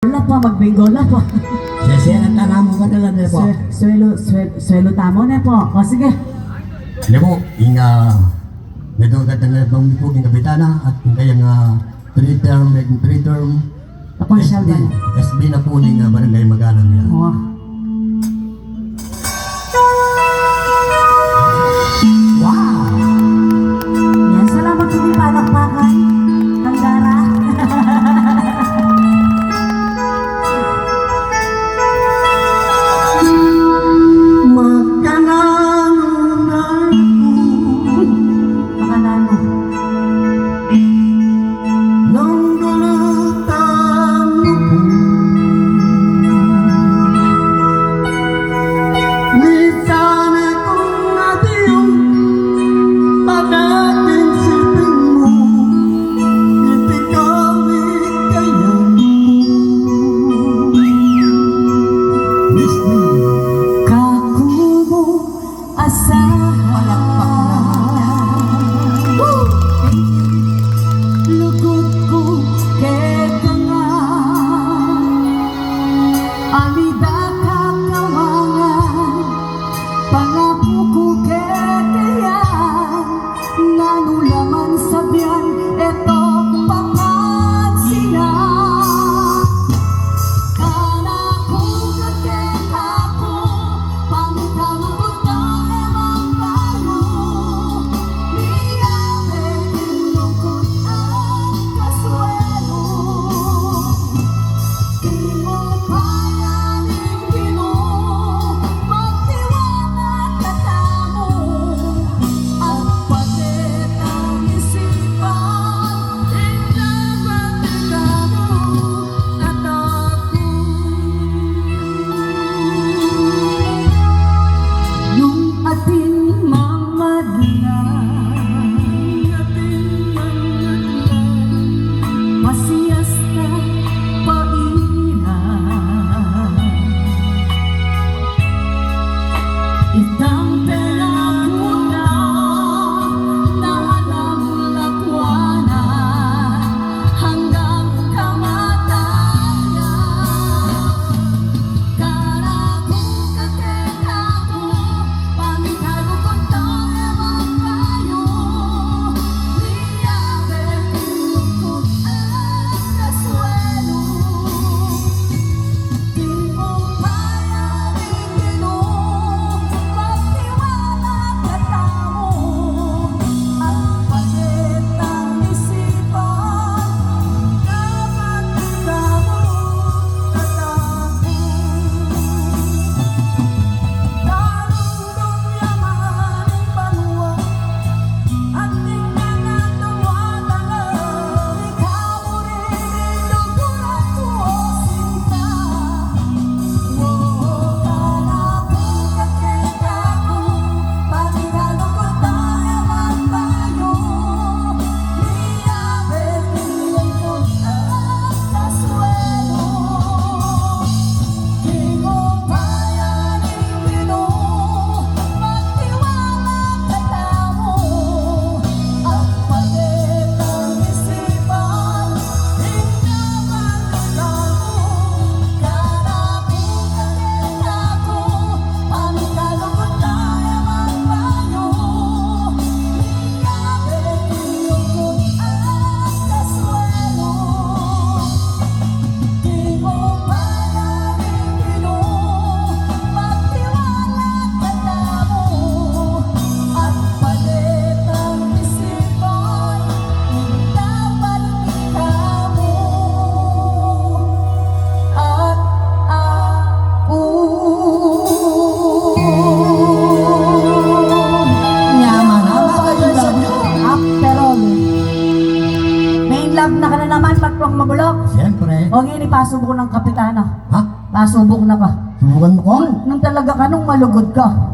Wala po, magbingo na po. Siyang tanamo ka na lang po. Swelo tamo na po. O sige. Alam mo, medyo ganda na bang po yung kapitana at yung kayang 3-term Kapansyal ba? SB na po ng barangay Magalang niya. Oo. Wow! Yan, salamat po din palakpakan. Tanggara. Love na ka na naman, patpong mabulok. Siyempre. O ngayon, ipasubok ng kapitana. Ha? Pasubok na ka. Subukan mo ko? Nung talaga ka, nung malugod ka.